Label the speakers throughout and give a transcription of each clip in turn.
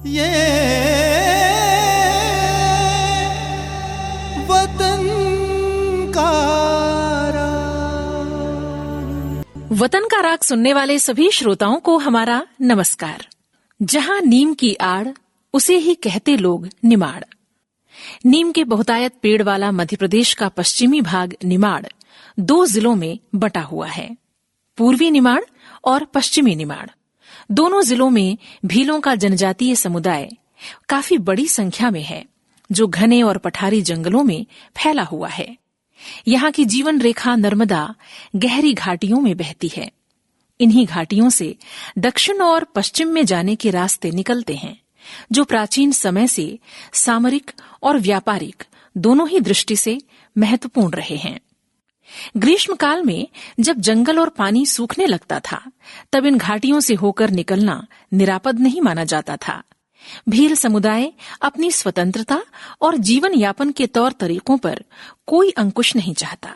Speaker 1: ये वतन का
Speaker 2: वतन का राग सुनने वाले सभी श्रोताओं को हमारा नमस्कार। जहां नीम की आड़ उसे ही कहते लोग निमाड़। नीम के बहुतायत पेड़ वाला मध्य प्रदेश का पश्चिमी भाग निमाड़ 2 जिलों में बटा हुआ है, पूर्वी निमाड़ और पश्चिमी निमाड़। दोनों जिलों में भीलों का जनजातीय समुदाय काफी बड़ी संख्या में है, जो घने और पठारी जंगलों में फैला हुआ है। यहाँ की जीवन रेखा नर्मदा गहरी घाटियों में बहती है। इन्हीं घाटियों से दक्षिण और पश्चिम में जाने के रास्ते निकलते हैं, जो प्राचीन समय से सामरिक और व्यापारिक दोनों ही दृष्टि से महत्वपूर्ण रहे हैं। ग्रीष्म काल में जब जंगल और पानी सूखने लगता था, तब इन घाटियों से होकर निकलना निरापद नहीं माना जाता था। भील समुदाय अपनी स्वतंत्रता और जीवन यापन के तौर तरीकों पर कोई अंकुश नहीं चाहता।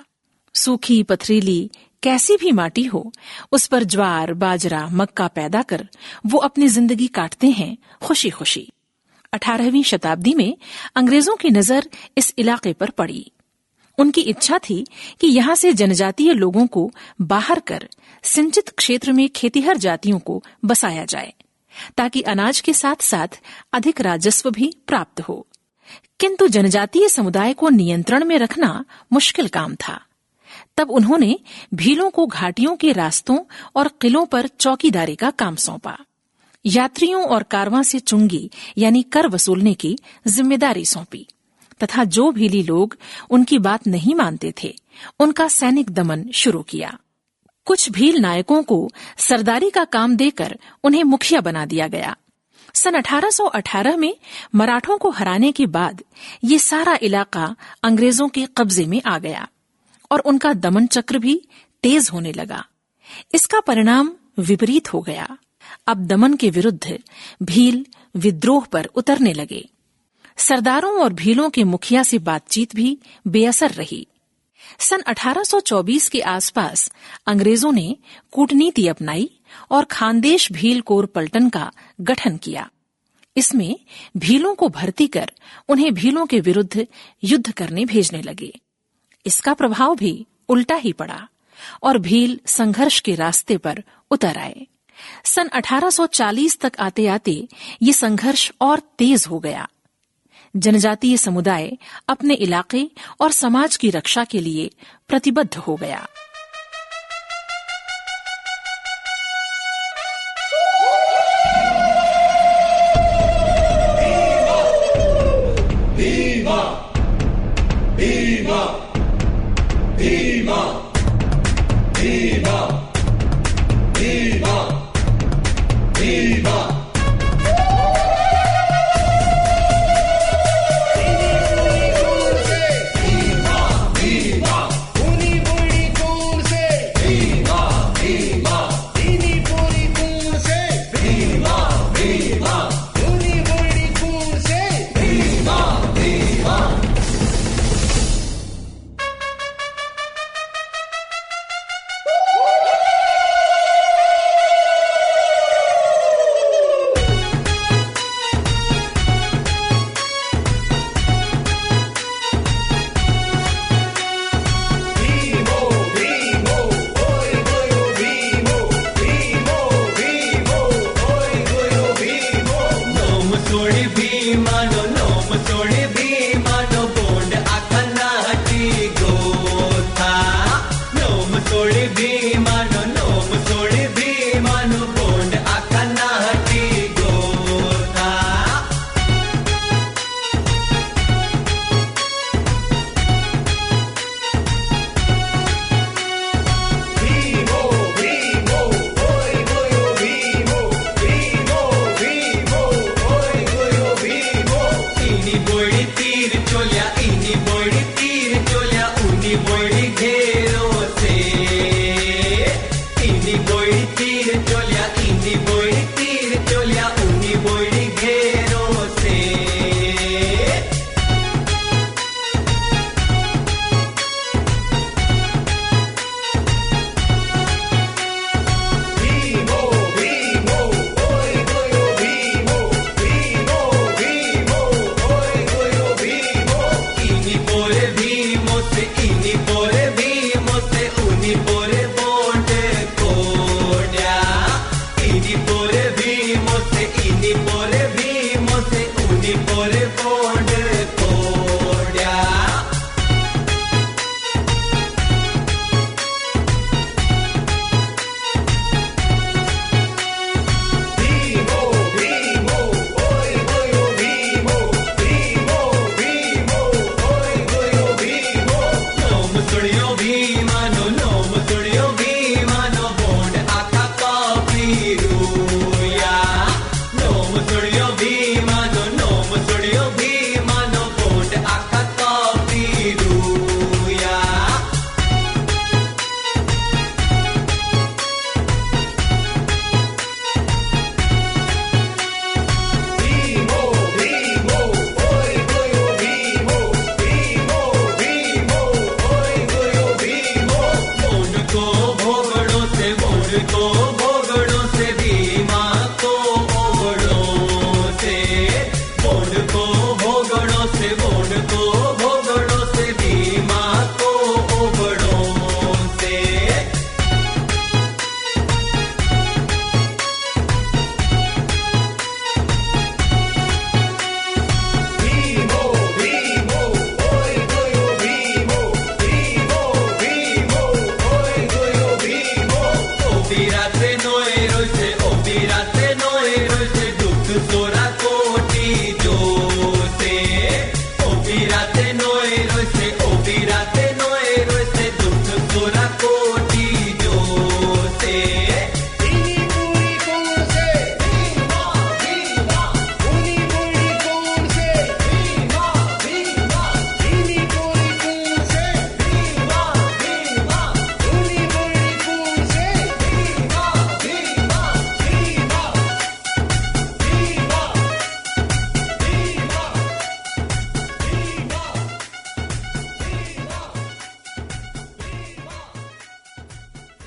Speaker 2: सूखी पथरीली कैसी भी माटी हो, उस पर ज्वार, बाजरा, मक्का पैदा कर वो अपनी जिंदगी काटते हैं खुशी खुशी। 18वीं शताब्दी में अंग्रेजों की नजर इस इलाके पर पड़ी। उनकी इच्छा थी कि यहाँ से जनजातीय लोगों को बाहर कर सिंचित क्षेत्र में खेतीहर जातियों को बसाया जाए, ताकि अनाज के साथ साथ अधिक राजस्व भी प्राप्त हो। किंतु जनजातीय समुदाय को नियंत्रण में रखना मुश्किल काम था। तब उन्होंने भीलों को घाटियों के रास्तों और किलों पर चौकीदारी का काम सौंपा। यात्रियों और कारवां से चुंगी यानी कर वसूलने की जिम्मेदारी सौंपी तथा जो भीली लोग उनकी बात नहीं मानते थे, उनका सैनिक दमन शुरू किया। कुछ भील नायकों को सरदारी का काम देकर उन्हें मुखिया बना दिया गया। सन 1818 में मराठों को हराने के बाद ये सारा इलाका अंग्रेजों के कब्जे में आ गया और उनका दमन चक्र भी तेज होने लगा। इसका परिणाम विपरीत हो गया। अब दमन के विरुद्ध भील विद्रोह पर उतरने लगे। सरदारों और भीलों के मुखिया से बातचीत भी बेअसर रही। सन 1824 के आसपास अंग्रेजों ने कूटनीति अपनाई और खानदेश भील कोर पलटन का गठन किया। इसमें भीलों को भर्ती कर उन्हें भीलों के विरुद्ध युद्ध करने भेजने लगे। इसका प्रभाव भी उल्टा ही पड़ा और भील संघर्ष के रास्ते पर उतर आए। सन 1840 तक आते आते ये संघर्ष और तेज हो गया। जनजातीय समुदाय अपने इलाके और समाज की रक्षा के लिए प्रतिबद्ध हो गया।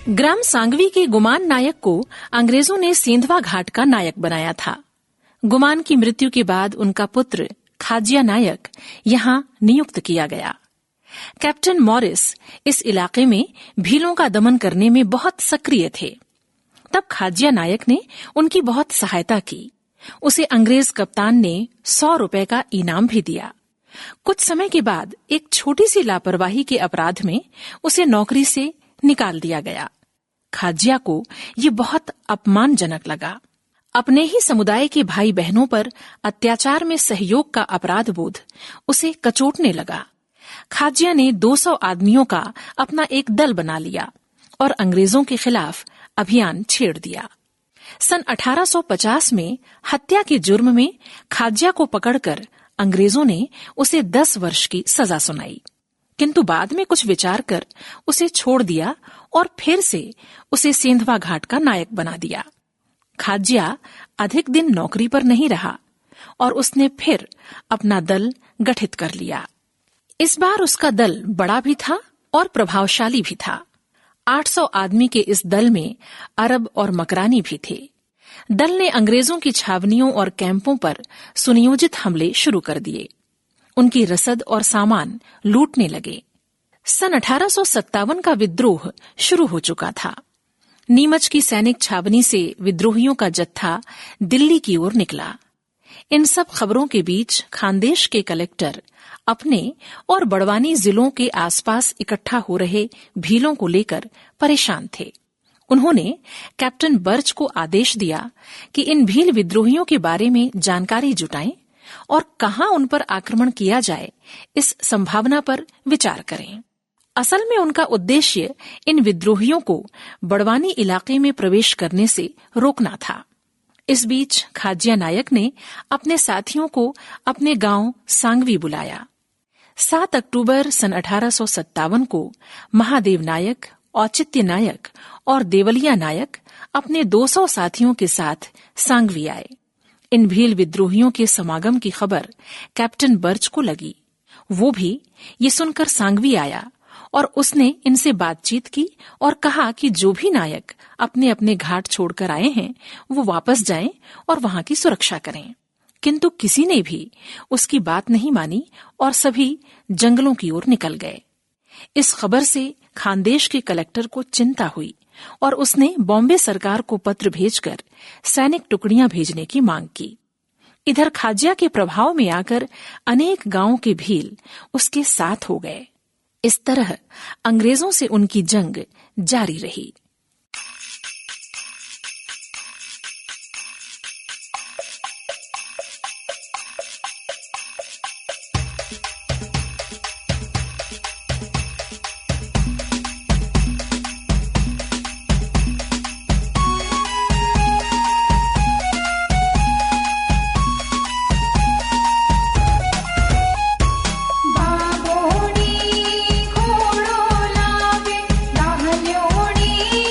Speaker 2: ग्राम सांगवी के गुमान नायक को अंग्रेजों ने सेंधवा घाट का नायक बनाया था। गुमान की मृत्यु के बाद उनका पुत्र खाजिया नायक यहां नियुक्त किया गया। कैप्टन मॉरिस इस इलाके में भीलों का दमन करने में बहुत सक्रिय थे। तब खाजिया नायक ने उनकी बहुत सहायता की। उसे अंग्रेज कप्तान ने 100 रुपए का इनाम भी दिया। कुछ समय के बाद एक छोटी सी लापरवाही के अपराध में उसे नौकरी से निकाल दिया गया। खाजिया को ये बहुत अपमानजनक लगा। अपने ही समुदाय के भाई बहनों पर अत्याचार में सहयोग का अपराध बोध उसे कचोटने लगा। खाजिया ने 200 आदमियों का अपना एक दल बना लिया और अंग्रेजों के खिलाफ अभियान छेड़ दिया। सन 1850 में हत्या के जुर्म में खाजिया को पकड़कर अंग्रेजों ने उसे 10 वर्ष की सजा सुनाई, किंतु बाद में कुछ विचार कर उसे छोड़ दिया और फिर से उसे सेंधवा घाट का नायक बना दिया। खाजिया अधिक दिन नौकरी पर नहीं रहा और उसने फिर अपना दल गठित कर लिया। इस बार उसका दल बड़ा भी था और प्रभावशाली भी था। 800 आदमी के इस दल में अरब और मकरानी भी थे। दल ने अंग्रेजों की छावनियों और कैंपों पर सुनियोजित हमले शुरू कर दिए। उनकी रसद और सामान लूटने लगे। सन 1857 का विद्रोह शुरू हो चुका था। नीमच की सैनिक छावनी से विद्रोहियों का जत्था दिल्ली की ओर निकला। इन सब खबरों के बीच खानदेश के कलेक्टर अपने और बड़वानी जिलों के आसपास इकट्ठा हो रहे भीलों को लेकर परेशान थे। उन्होंने कैप्टन बर्च को आदेश दिया कि इन भील विद्रोहियों के बारे में जानकारी जुटाएं और कहां उन पर आक्रमण किया जाए, इस संभावना पर विचार करें। असल में उनका उद्देश्य इन विद्रोहियों को बड़वानी इलाके में प्रवेश करने से रोकना था। इस बीच खाजिया नायक ने अपने साथियों को अपने गांव सांगवी बुलाया। 7 अक्टूबर सन 1857 को महादेव नायक, औचित्य नायक और देवलिया नायक अपने 200 साथियों के साथ सांगवी आए। इन भील विद्रोहियों के समागम की खबर कैप्टन बर्च को लगी। वो भी ये सुनकर सांगवी आया और उसने इनसे बातचीत की और कहा कि जो भी नायक अपने अपने घाट छोड़कर आए हैं वो वापस जाएं और वहां की सुरक्षा करें। किंतु किसी ने भी उसकी बात नहीं मानी और सभी जंगलों की ओर निकल गए। इस खबर से खानदेश के कलेक्टर को चिंता हुई और उसने बॉम्बे सरकार को पत्र भेजकर सैनिक टुकड़ियां भेजने की मांग की। इधर खाजिया के प्रभाव में आकर अनेक गांवों के भील उसके साथ हो गए। इस तरह अंग्रेजों से उनकी जंग जारी रही।
Speaker 3: बाबोडी खोड़ो लावे दाहल्योडी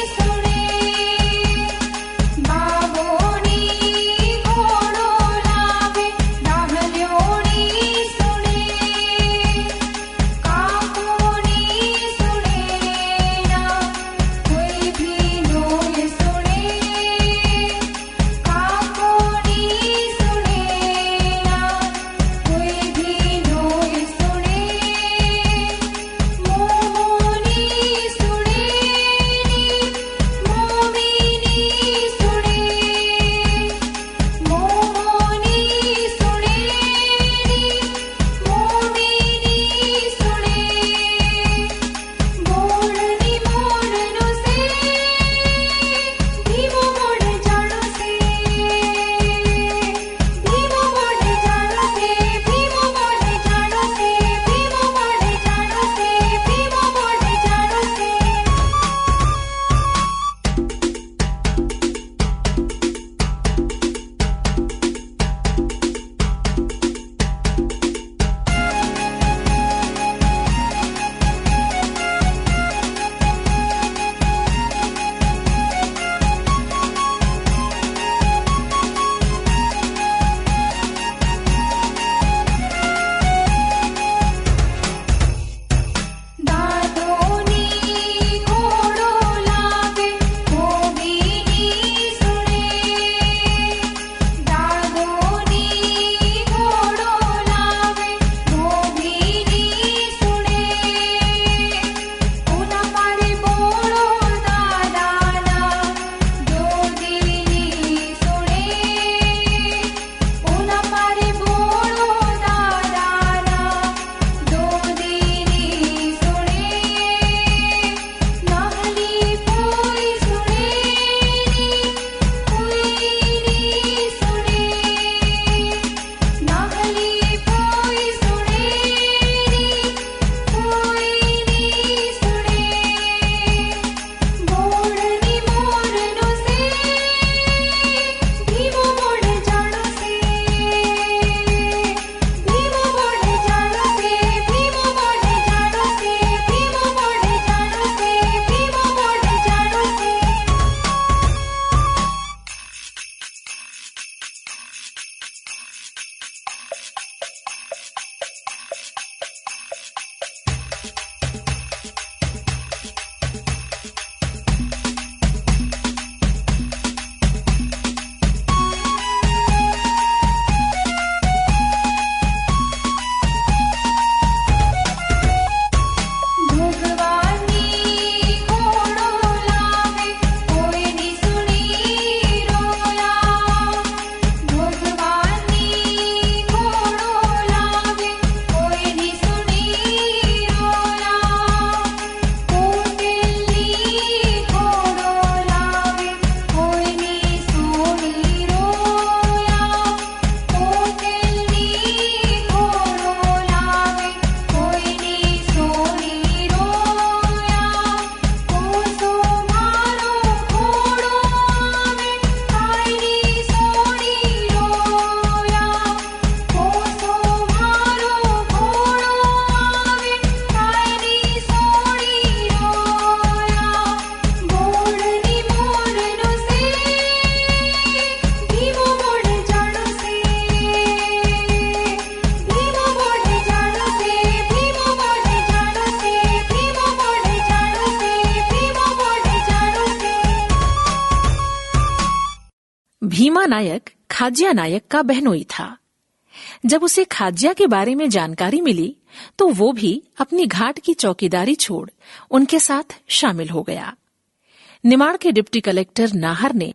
Speaker 2: भीमा नायक खाज्या नायक का बहनोई था। जब उसे खाज्या के बारे में जानकारी मिली तो वो भी अपनी घाट की चौकीदारी छोड़ उनके साथ शामिल हो गया। निमाड़ के डिप्टी कलेक्टर नाहर ने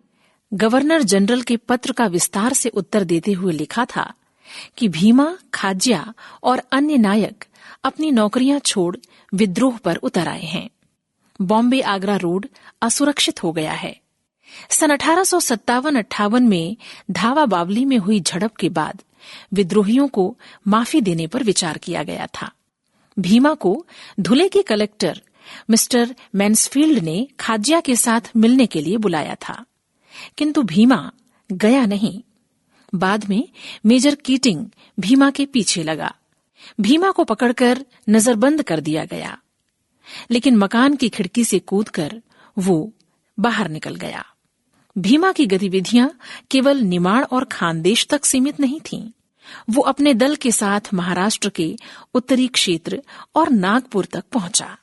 Speaker 2: गवर्नर जनरल के पत्र का विस्तार से उत्तर देते हुए लिखा था कि भीमा, खाज्या और अन्य नायक अपनी नौकरियां छोड़ विद्रोह पर उतर आए हैं। बॉम्बे आगरा रोड असुरक्षित हो गया है। सन 1857-58 में धावा बावली में हुई झड़प के बाद विद्रोहियों को माफी देने पर विचार किया गया था। भीमा को धुले के कलेक्टर मिस्टर मैन्सफील्ड ने खाज्या के साथ मिलने के लिए बुलाया था, किंतु भीमा गया नहीं। बाद में मेजर कीटिंग भीमा के पीछे लगा। भीमा को पकड़कर नजरबंद कर दिया गया, लेकिन मकान की खिड़की से कूदकर वो बाहर निकल गया। भीमा की गतिविधियां केवल निमाड़ और खानदेश तक सीमित नहीं थीं। वो अपने दल के साथ महाराष्ट्र के उत्तरी क्षेत्र और नागपुर तक पहुंचा।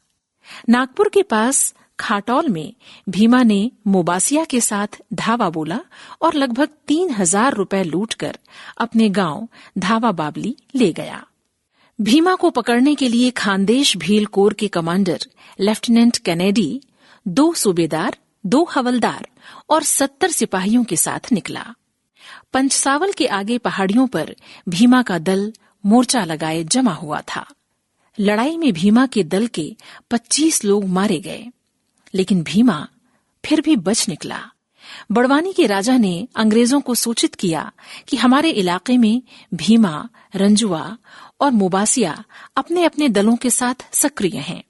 Speaker 2: नागपुर के पास खाटौल में भीमा ने मोबासिया के साथ धावा बोला और लगभग 3000 रुपए लूटकर अपने गांव धावा बावली ले गया। भीमा को पकड़ने के लिए खानदेश भील कोर के कमांडर लेफ्टिनेंट कैनेडी 2 सूबेदार, 2 हवलदार और 70 सिपाहियों के साथ निकला। पंचसावल के आगे पहाड़ियों पर भीमा का दल मोर्चा लगाए जमा हुआ था। लड़ाई में भीमा के दल के 25 लोग मारे गए, लेकिन भीमा फिर भी बच निकला। बड़वानी के राजा ने अंग्रेजों को सूचित किया कि हमारे इलाके में भीमा, रंजुआ और मोबासिया अपने अपने दलों के साथ सक्रिय हैं।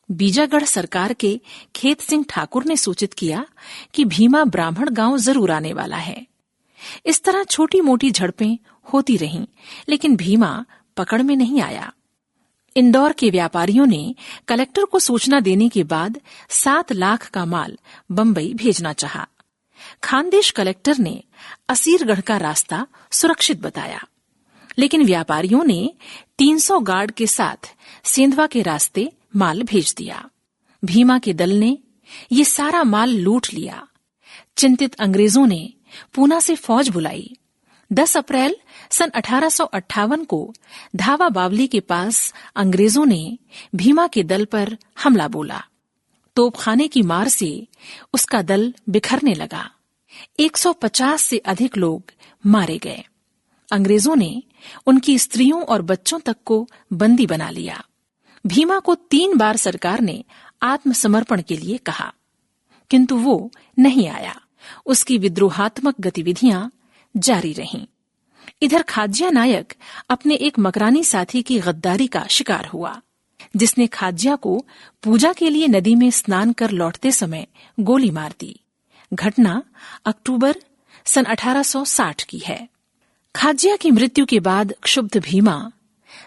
Speaker 2: बीजागढ़ सरकार के खेत सिंह ठाकुर ने सूचित किया कि भीमा ब्राह्मण गांव जरूर आने वाला है। इस तरह छोटी मोटी झड़पें होती रहीं, लेकिन भीमा पकड़ में नहीं आया। इंदौर के व्यापारियों ने कलेक्टर को सूचना देने के बाद 7 लाख का माल बंबई भेजना चाहा। खानदेश कलेक्टर ने असीरगढ़ का रास्ता सुरक्षित बताया, लेकिन व्यापारियों ने 300 गार्ड के साथ सेंधवा के रास्ते माल भेज दिया। भीमा के दल ने ये सारा माल लूट लिया। चिंतित अंग्रेजों ने पूना से फौज बुलाई। 10 अप्रैल सन 1858 को धावा बावली के पास अंग्रेजों ने भीमा के दल पर हमला बोला। तोपखाने की मार से उसका दल बिखरने लगा। 150 से अधिक लोग मारे गए। अंग्रेजों ने उनकी स्त्रियों और बच्चों तक को बंदी बना लिया। भीमा को 3 बार सरकार ने आत्मसमर्पण के लिए कहा, किंतु वो नहीं आया। उसकी विद्रोहात्मक गतिविधियां जारी रहीं। इधर खाज्या नायक अपने एक मकरानी साथी की गद्दारी का शिकार हुआ, जिसने खाज्या को पूजा के लिए नदी में स्नान कर लौटते समय गोली मार दी। घटना अक्टूबर सन 1860 की है। खाज्या की मृत्यु के बाद क्षुब्ध भीमा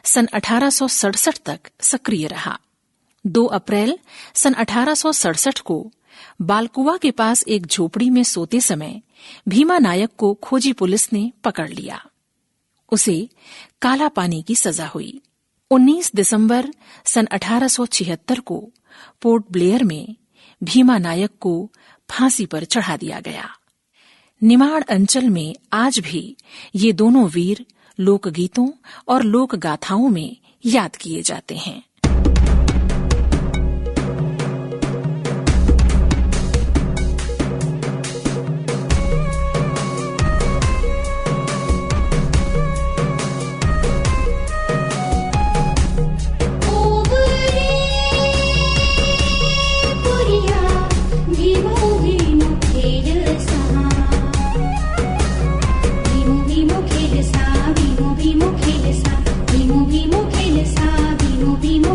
Speaker 2: सन 1867 तक सक्रिय रहा। 2 अप्रैल सन 1867 को बालकुआ के पास एक झोपड़ी में सोते समय भीमा नायक को खोजी पुलिस ने पकड़ लिया। उसे काला पानी की सजा हुई। 19 दिसंबर सन 1876 को पोर्ट ब्लेयर में भीमा नायक को फांसी पर चढ़ा दिया गया। निमाड़ अंचल में आज भी ये दोनों वीर लोकगीतों और लोक गाथाओं में याद किए जाते हैं।
Speaker 3: Bimo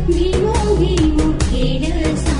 Speaker 3: भीमो भीमो खेळ सा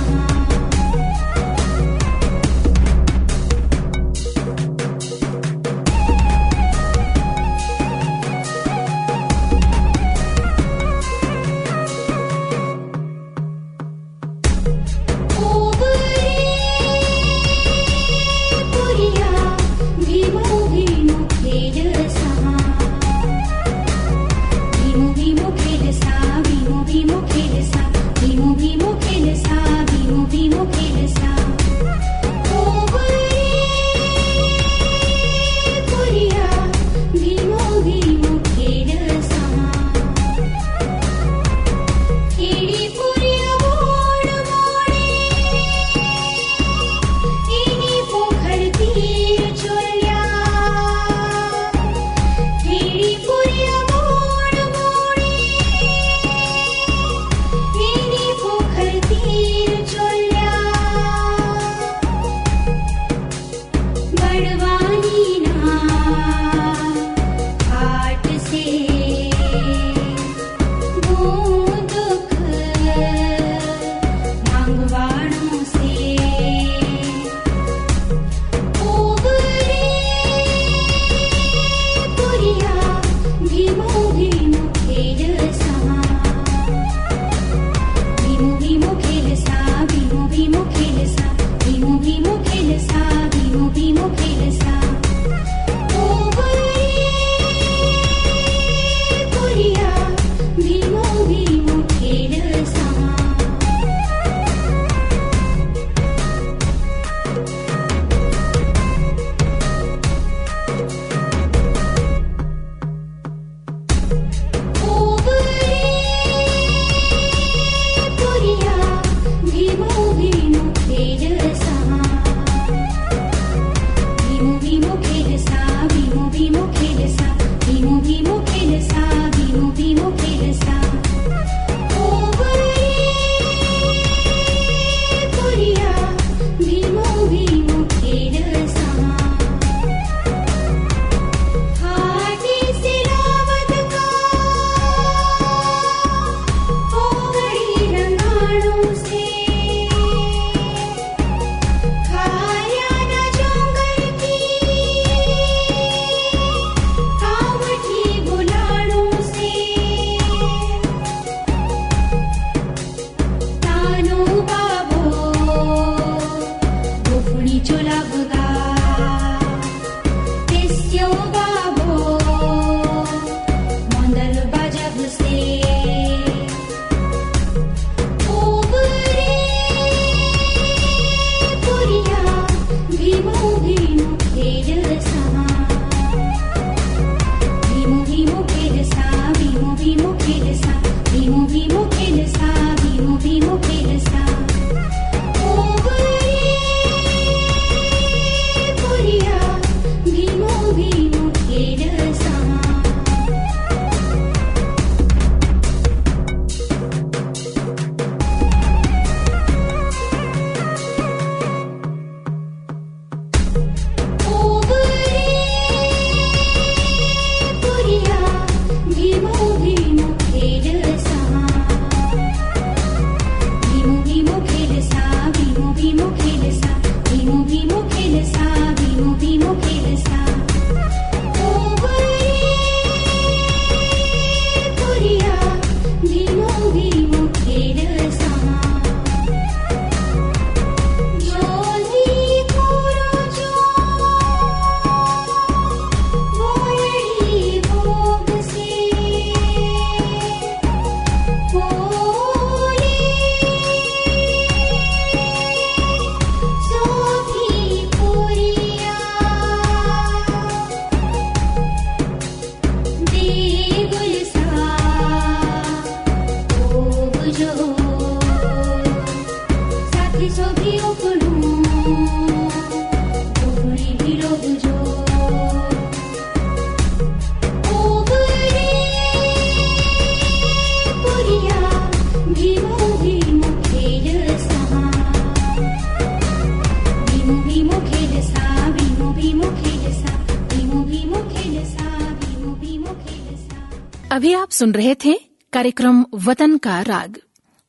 Speaker 2: अभी आप सुन रहे थे कार्यक्रम वतन का राग।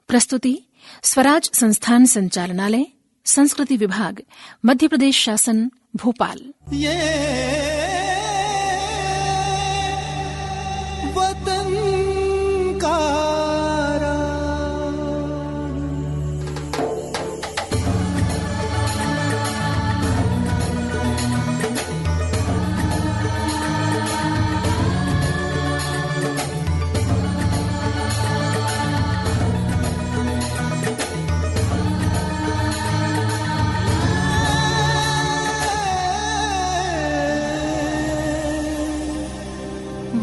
Speaker 2: प्रस्तुति स्वराज संस्थान संचालनालय, संस्कृति विभाग, मध्य प्रदेश शासन, भोपाल।
Speaker 1: ये वतन का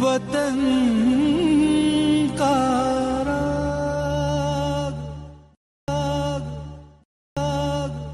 Speaker 1: वतन